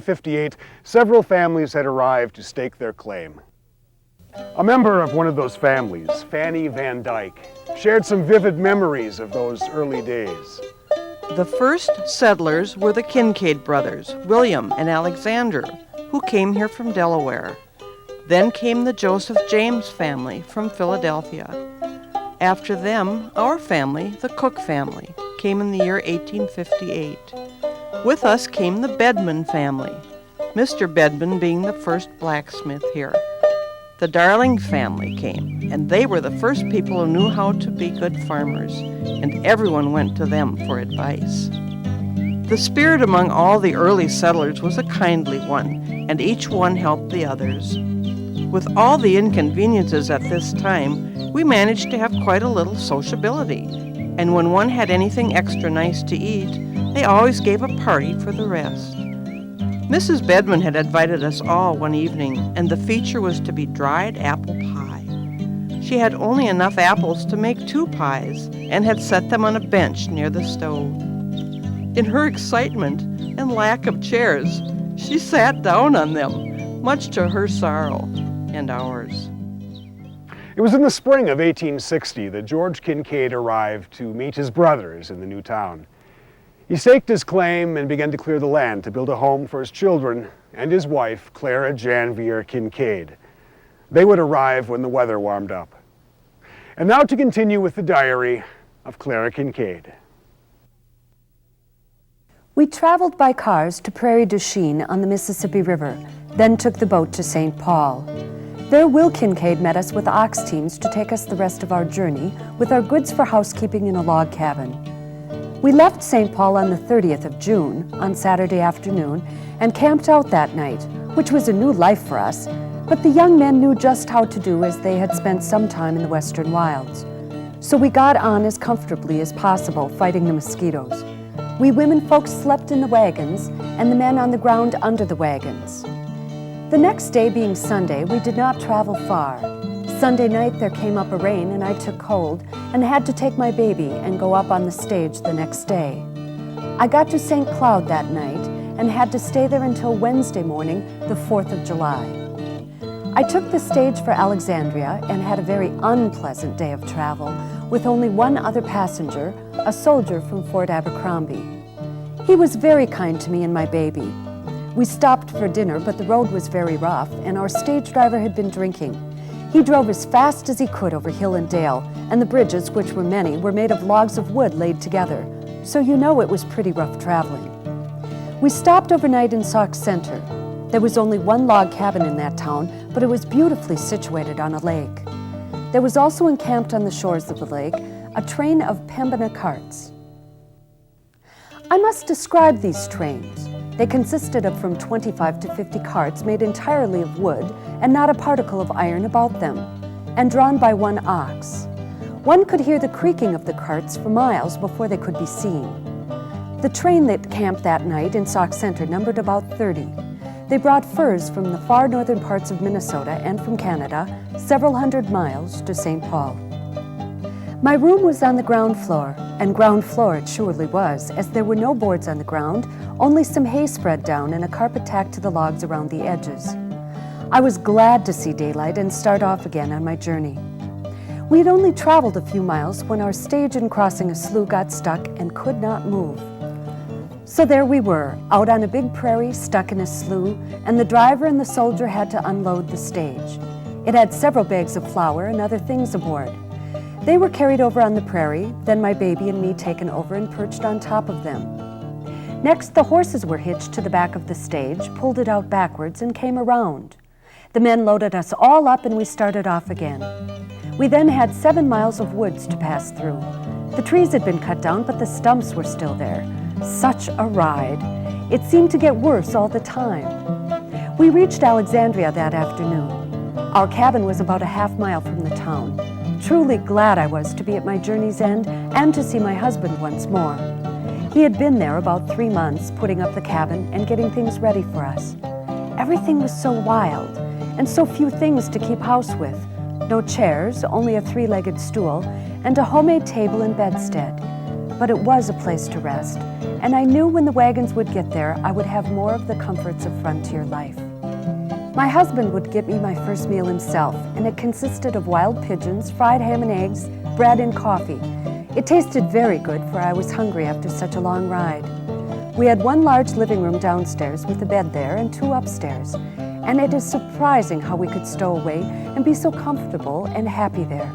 1958, several families had arrived to stake their claim. A member of one of those families, Fanny Van Dyke, shared some vivid memories of those early days. The first settlers were the Kinkead brothers, William and Alexander, who came here from Delaware. Then came the Joseph James family from Philadelphia. After them, our family, the Cook family, came in the year 1858. With us came the Bedman family, Mr. Bedman being the first blacksmith here. The Darling family came, and they were the first people who knew how to be good farmers, and everyone went to them for advice. The spirit among all the early settlers was a kindly one, and each one helped the others. With all the inconveniences at this time, we managed to have quite a little sociability, and when one had anything extra nice to eat, they always gave a party for the rest. Mrs. Bedman had invited us all one evening, and the feature was to be dried apple pie. She had only enough apples to make 2 pies, and had set them on a bench near the stove. In her excitement and lack of chairs, she sat down on them, much to her sorrow and ours. It was in the spring of 1860 that George Kinkead arrived to meet his brothers in the new town. He staked his claim and began to clear the land to build a home for his children and his wife, Clara Kinkead. They would arrive when the weather warmed up. And now to continue with the diary of Clara Kinkead. We traveled by cars to Prairie du Chien on the Mississippi River, then took the boat to St. Paul. There Will Kinkead met us with ox teams to take us the rest of our journey with our goods for housekeeping in a log cabin. We left St. Paul on the 30th of June, on Saturday afternoon, and camped out that night, which was a new life for us, but the young men knew just how to do as they had spent some time in the western wilds. So we got on as comfortably as possible, fighting the mosquitoes. We women folks slept in the wagons, and the men on the ground under the wagons. The next day being Sunday, we did not travel far. Sunday night there came up a rain and I took cold and had to take my baby and go up on the stage the next day. I got to St. Cloud that night and had to stay there until Wednesday morning, the 4th of July. I took the stage for Alexandria and had a very unpleasant day of travel with only one other passenger, a soldier from Fort Abercrombie. He was very kind to me and my baby. We stopped for dinner, but the road was very rough and our stage driver had been drinking. He drove as fast as he could over hill and dale, and the bridges, which were many, were made of logs of wood laid together, so you know it was pretty rough traveling. We stopped overnight in Sauk Center. There was only one log cabin in that town, but it was beautifully situated on a lake. There was also encamped on the shores of the lake a train of Pembina carts. I must describe these trains. They consisted of from 25 to 50 carts made entirely of wood and not a particle of iron about them, and drawn by one ox. One could hear the creaking of the carts for miles before they could be seen. The train that camped that night in Sauk Center numbered about 30. They brought furs from the far northern parts of Minnesota and from Canada, several hundred miles to St. Paul. My room was on the ground floor, and ground floor it surely was, as there were no boards on the ground, only some hay spread down and a carpet tacked to the logs around the edges. I was glad to see daylight and start off again on my journey. We had only traveled a few miles when our stage in crossing a slough got stuck and could not move. So there we were, out on a big prairie, stuck in a slough, and the driver and the soldier had to unload the stage. It had several bags of flour and other things aboard. They were carried over on the prairie, then my baby and me taken over and perched on top of them. Next, the horses were hitched to the back of the stage, pulled it out backwards, and came around. The men loaded us all up and we started off again. We then had 7 miles of woods to pass through. The trees had been cut down, but the stumps were still there. Such a ride. It seemed to get worse all the time. We reached Alexandria that afternoon. Our cabin was about a half-mile from the town. Truly glad I was to be at my journey's end and to see my husband once more. He had been there about 3 months, putting up the cabin and getting things ready for us. Everything was so wild, and so few things to keep house with. No chairs, only a 3-legged stool, and a homemade table and bedstead. But it was a place to rest, and I knew when the wagons would get there, I would have more of the comforts of frontier life. My husband would get me my first meal himself, and it consisted of wild pigeons, fried ham and eggs, bread and coffee. It tasted very good, for I was hungry after such a long ride. We had one large living room downstairs with a bed there and two upstairs, and it is surprising how we could stow away and be so comfortable and happy there.